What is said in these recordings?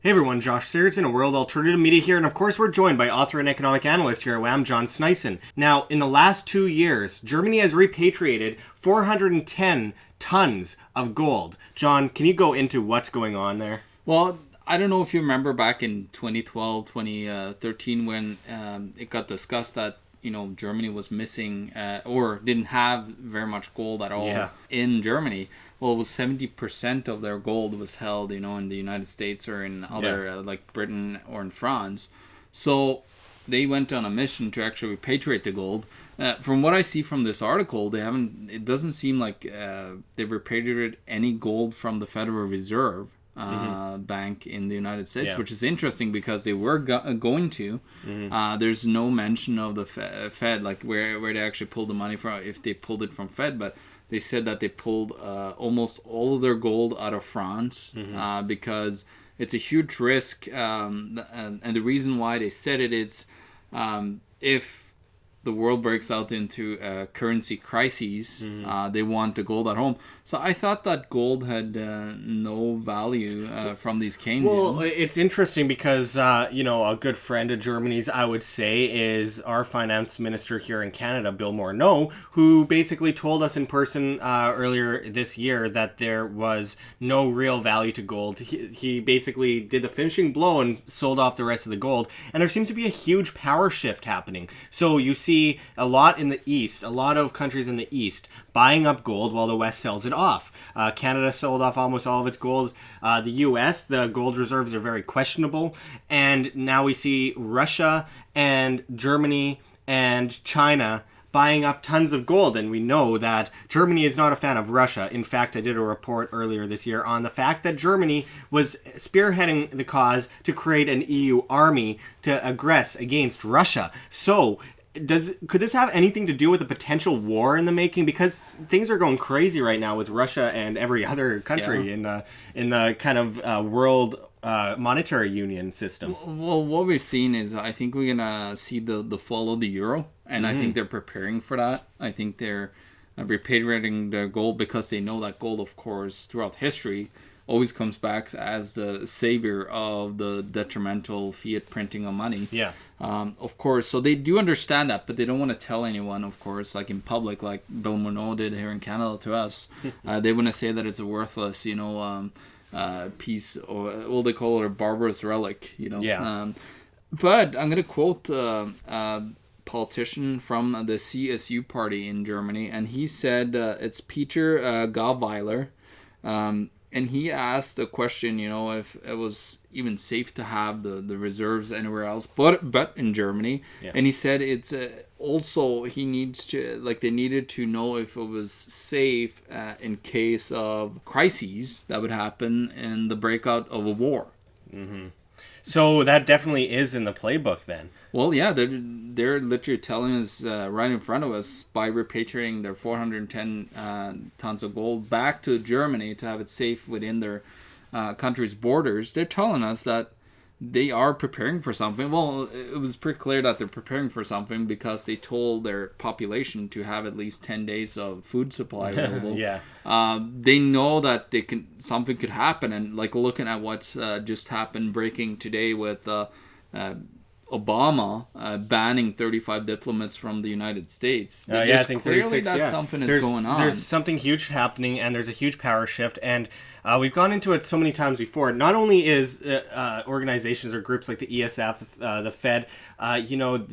Hey everyone, Josh Sigurdson, a World Alternative Media here, and of course we're joined by author and economic analyst here at WAM, John Sneisen. Now, in the last 2 years, Germany has repatriated 410 tons of gold. John, can you go into what's going on there? Well, I don't know if you remember back in 2012, 2013 when it got discussed that Germany was missing or didn't have very much gold at all in Germany. Well, it was 70% of their gold was held, in the United States or in other like Britain or in France. So they went on a mission to actually repatriate the gold. From what I see from this article, it doesn't seem like they've repatriated any gold from the Federal Reserve Bank in the United States, which is interesting because they were going to. There's no mention of the Fed, like where they actually pulled the money from, if they pulled it from Fed, but they said that they pulled almost all of their gold out of France because it's a huge risk, and the reason why they said it is if the world breaks out into currency crises, they want the gold at home. So I thought that gold had no value from these Keynesians. Well, it's interesting because, a good friend of Germany's, I would say, is our finance minister here in Canada, Bill Morneau, who basically told us in person earlier this year that there was no real value to gold. He basically did the finishing blow and sold off the rest of the gold. And there seems to be a huge power shift happening. So you see a lot in the East, a lot of countries in the East buying up gold while the West sells it off. Canada sold off almost all of its gold. The U.S., the gold reserves are very questionable. And now we see Russia and Germany and China buying up tons of gold. And we know that Germany is not a fan of Russia. In fact, I did a report earlier this year on the fact that Germany was spearheading the cause to create an EU army to aggress against Russia. So could this have anything to do with a potential war in the making? Because things are going crazy right now with Russia and every other country in the kind of world monetary union system. Well, what we've seen is I think we're gonna see the fall of the euro, and I think they're preparing for that. I think they're repatriating their gold because they know that gold, of course, throughout history always comes back as the savior of the detrimental fiat printing of money. Of course, so they do understand that, but they don't want to tell anyone, of course, like in public, like Bill Morneau did here in Canada to us. They want to say that it's a worthless, piece, or well, they call it a barbarous relic, But I'm going to quote a politician from the CSU party in Germany, and he said it's Peter Gauweiler. And he asked a question, if it was even safe to have the reserves anywhere else, but in Germany. And he said it's also they needed to know if it was safe in case of crises that would happen in the breakout of a war. So that definitely is in the playbook then. Well, yeah, they're literally telling us right in front of us by repatriating their 410 tons of gold back to Germany to have it safe within their country's borders. They're telling us that they are preparing for something. Well, it was pretty clear that they're preparing for something because they told their population to have at least 10 days of food supply available. They know that something could happen, and like looking at what's just happened breaking today with Obama banning 35 diplomats from the United States. I think clearly that something is going on. There's something huge happening, and there's a huge power shift, and we've gone into it so many times before. Not only is organizations or groups like the ESF, the Fed,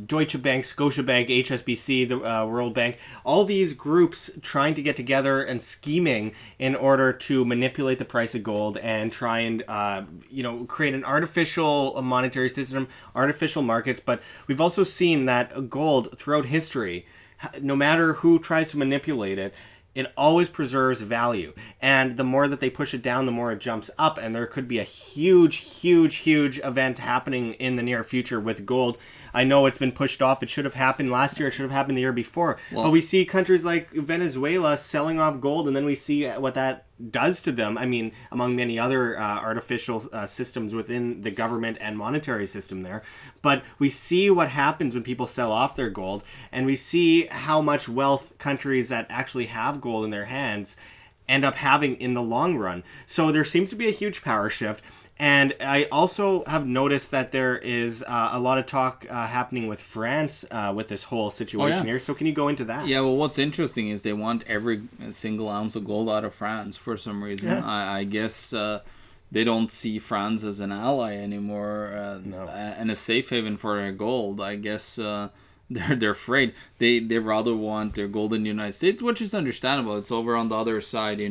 Deutsche Bank, Scotia Bank, HSBC, the World Bank, all these groups trying to get together and scheming in order to manipulate the price of gold and try and create an artificial monetary system, artificial markets. But we've also seen that gold throughout history, no matter who tries to manipulate it, it always preserves value. And the more that they push it down, the more it jumps up. And there could be a huge, huge, huge event happening in the near future with gold. I know it's been pushed off. It should have happened last year. It should have happened the year before. Well, but we see countries like Venezuela selling off gold, and then we see what that does to them. I mean, among many other artificial systems within the government and monetary system there. But we see what happens when people sell off their gold, and we see how much wealth countries that actually have gold in their hands end up having in the long run. So there seems to be a huge power shift. And I also have noticed that there is a lot of talk happening with France with this whole situation here. So can you go into that? Yeah, well, what's interesting is they want every single ounce of gold out of France for some reason. Yeah. I guess they don't see France as an ally anymore and a safe haven for their gold. I guess they're afraid. They rather want their gold in the United States, which is understandable. It's over on the other side,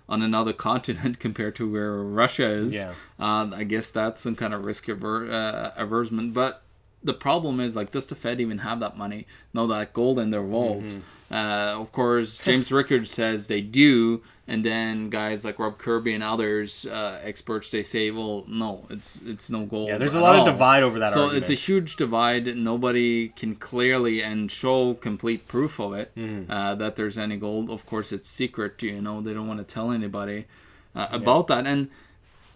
on another continent compared to where Russia is. Yeah. I guess that's some kind of risk aversion. But the problem is, like, does the Fed even have that money? Know that gold in their vaults? Of course, James Rickards says they do, and then guys like Rob Kirby and others, experts, they say, well, no, it's no gold. Yeah, there's a lot of divide over that so argument. it's a huge divide. Nobody can clearly and show complete proof of it, that there's any gold. Of course, it's secret, they don't want to tell anybody about that. And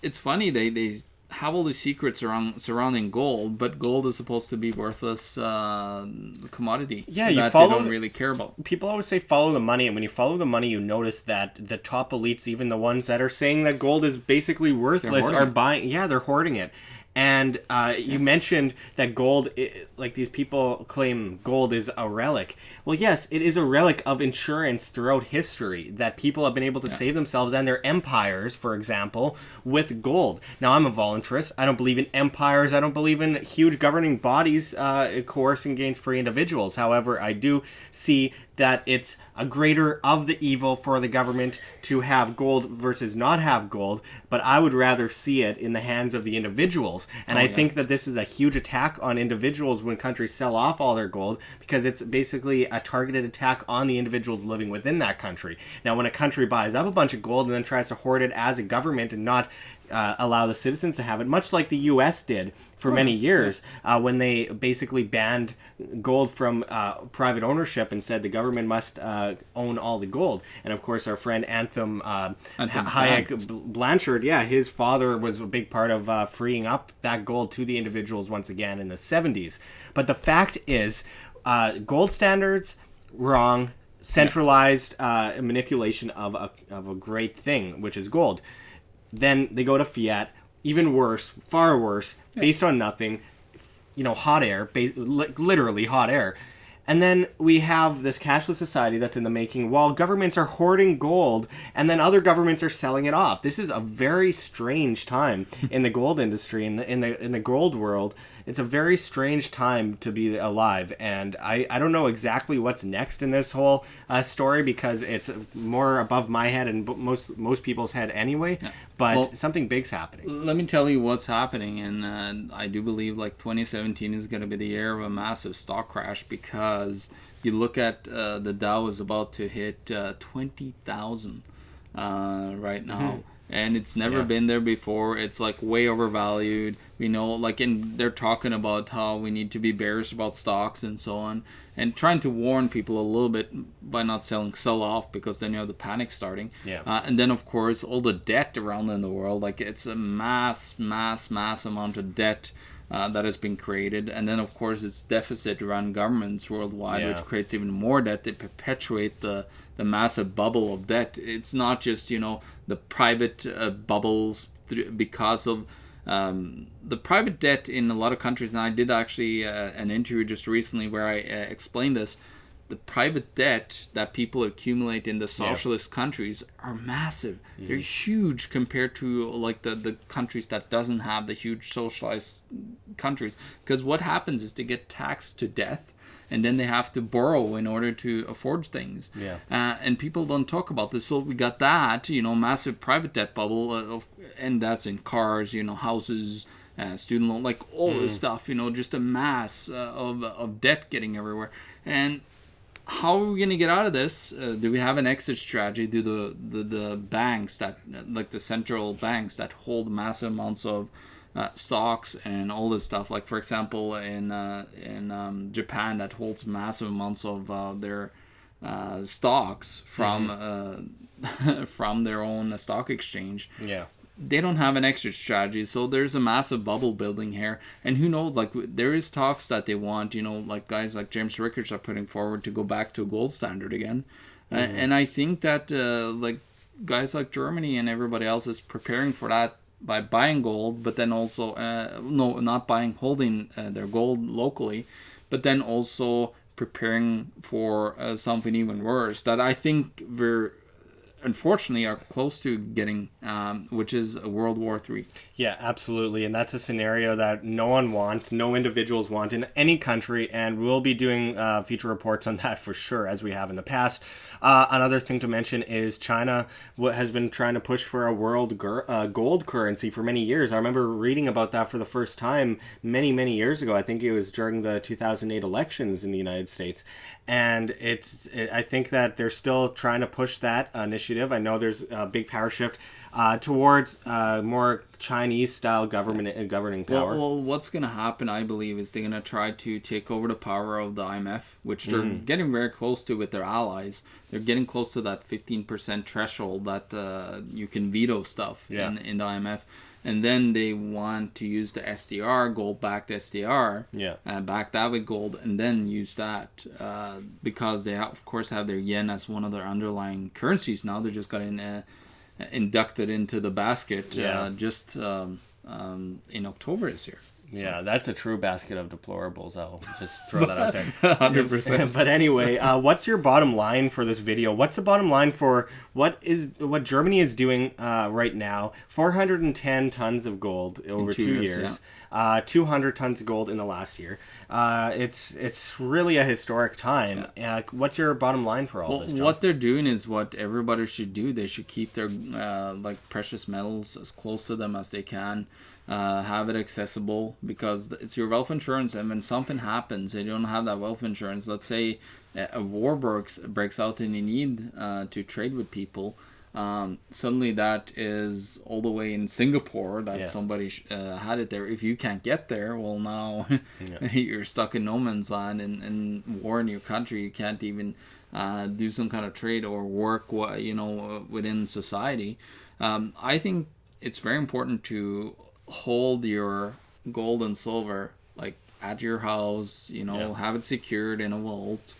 it's funny, they have all these secrets surrounding gold, but gold is supposed to be worthless commodity. Yeah, you that follow. They don't really care about. People always say follow the money, and when you follow the money, you notice that the top elites, even the ones that are saying that gold is basically worthless, are buying. Yeah, they're hoarding it. And you mentioned that gold, like these people claim gold is a relic. Well, yes, it is a relic of insurance throughout history that people have been able to save themselves and their empires, for example, with gold. Now, I'm a voluntarist. I don't believe in empires. I don't believe in huge governing bodies coercing against free individuals. However, I do see that it's a greater of the evil for the government to have gold versus not have gold, but I would rather see it in the hands of the individuals. And I think that this is a huge attack on individuals when countries sell off all their gold, because it's basically a targeted attack on the individuals living within that country. Now, when a country buys up a bunch of gold and then tries to hoard it as a government and not allow the citizens to have it, much like the U.S. did for many years, when they basically banned gold from private ownership and said the government must own all the gold. And of course, our friend Anthem Hayek Blanchard, his father was a big part of freeing up that gold to the individuals once again in the 70s. But the fact is, gold standards, wrong, centralized manipulation of a great thing, which is gold. Then they go to fiat, even worse, far worse, based on nothing, hot air, literally hot air. And then we have this cashless society that's in the making while governments are hoarding gold and then other governments are selling it off. This is a very strange time in the gold industry, in the gold world. It's a very strange time to be alive, and I don't know exactly what's next in this whole story, because it's more above my head and most people's head anyway, but something big's happening. Let me tell you what's happening, and I do believe 2017 is going to be the year of a massive stock crash, because you look at the Dow is about to hit 20,000 right now. And it's never been there before. It's way overvalued. We know, and they're talking about how we need to be bearish about stocks and so on, and trying to warn people a little bit by not sell off, because then you have the panic starting. And then of course all the debt around in the world, it's a mass amount of debt that has been created, and then of course it's deficit around governments worldwide, which creates even more debt. They perpetuate the massive bubble of debt. It's not just the private bubbles because of the private debt in a lot of countries. And I did actually an interview just recently where I explained this. The private debt that people accumulate in the socialist countries are massive. They're huge compared to the countries that doesn't have the huge socialized countries. Because what happens is they get taxed to death, and then they have to borrow in order to afford things. And people don't talk about this. So we got that, massive private debt bubble, and that's in cars, houses, student loan, all this stuff, just a mass of debt getting everywhere. And how are we going to get out of this? Do we have an exit strategy? Do the banks that, the central banks that hold massive amounts of stocks and all this stuff, for example in Japan, that holds massive amounts of their stocks from from their own stock exchange. They don't have an exit strategy, so there's a massive bubble building here. And who knows, there is talks that they want, guys like James Rickards are putting forward to go back to a gold standard again. And I think that guys like Germany and everybody else is preparing for that by buying gold, but then also holding their gold locally, but then also preparing for something even worse that I think we're unfortunately are close to getting, which is a World War III. Yeah, absolutely. And that's a scenario that no one wants, no individuals want in any country. And we'll be doing future reports on that for sure, as we have in the past. Another thing to mention is China has been trying to push for a world gold currency for many years. I remember reading about that for the first time many, many years ago. I think it was during the 2008 elections in the United States. And I think that they're still trying to push that initiative. I know there's a big power shift towards more Chinese-style governing power. Well, what's going to happen, I believe, is they're going to try to take over the power of the IMF, which they're getting very close to with their allies. They're getting close to that 15% threshold that you can veto stuff in the IMF. And then they want to use the SDR, gold-backed SDR, back that with gold, and then use that because they, of course, have their yen as one of their underlying currencies now. They just got inducted into the basket just in October this year. Yeah, that's a true basket of deplorables. I'll just throw that out there. 100%. But anyway, what's your bottom line for this video? What's the bottom line for what Germany is doing right now? 410 tons of gold over 2 years. 200 tons of gold in the last year. It's really a historic time. What's your bottom line for all this, John? What they're doing is what everybody should do. They should keep their precious metals as close to them as they can. Have it accessible because it's your wealth insurance, and when something happens and you don't have that wealth insurance, let's say a war breaks out and you need to trade with people, suddenly that is all the way in Singapore that somebody had it there. If you can't get there, well, now you're stuck in no man's land and war in your country. You can't even do some kind of trade or work within society. I think it's very important to hold your gold and silver like at your house, have it secured in a vault.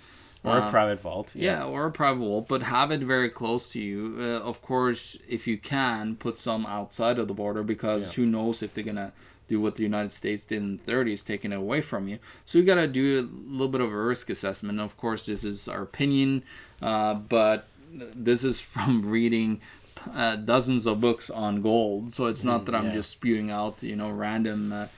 Or a private vault. Or a private vault, but have it very close to you. Of course, if you can, put some outside of the border because who knows if they're going to do what the United States did in the 30s, taking it away from you. So you got to do a little bit of a risk assessment. Of course, this is our opinion, but this is from reading dozens of books on gold, so it's not that I'm just spewing out random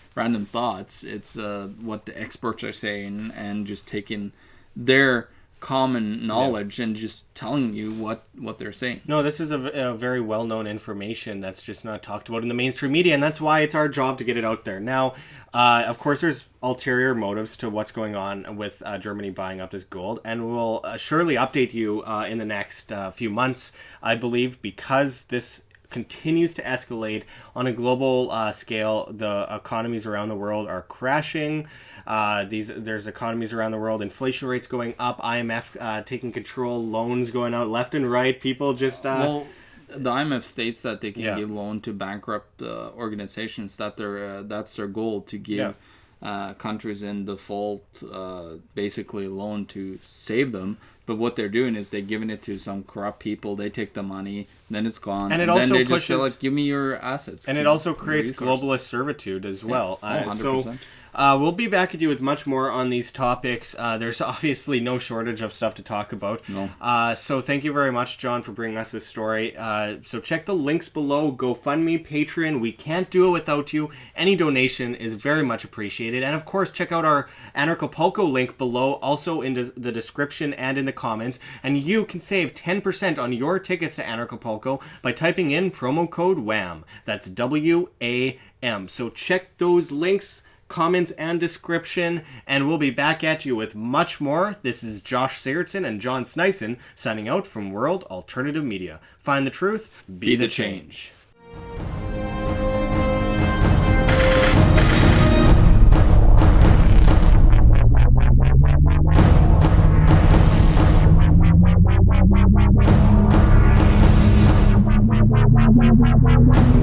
thoughts. It's what the experts are saying and just taking their common knowledge and just telling you what they're saying. No, this is a very well-known information that's just not talked about in the mainstream media, and that's why it's our job to get it out there. Now, of course, there's ulterior motives to what's going on with Germany buying up this gold, and we'll surely update you in the next few months, I believe, because this continues to escalate on a global scale. The economies around the world are crashing. There's economies around the world, inflation rates going up, IMF taking control, loans going out left and right. People just the IMF states that they can give loan to bankrupt organizations. That's their goal, to give countries in default basically a loan to save them. But what they're doing is they're giving it to some corrupt people. They take the money, then it's gone, and it also then they pushes, just say, give me your assets. And it also creates globalist servitude as well. 100%. So we'll be back at you with much more on these topics. There's obviously no shortage of stuff to talk about. No. So thank you very much, John, for bringing us this story. So check the links below. GoFundMe, Patreon. We can't do it without you. Any donation is very much appreciated. And of course, check out our Anarchapulco link below, also in the description and in the comments. And you can save 10% on your tickets to Anarchapulco by typing in promo code WAM. That's WAM. So check those links, comments, and description, and we'll be back at you with much more. This is Josh Sigurdson and John Sneisen signing out from World Alternative Media. Find the truth, be the change. Thank you.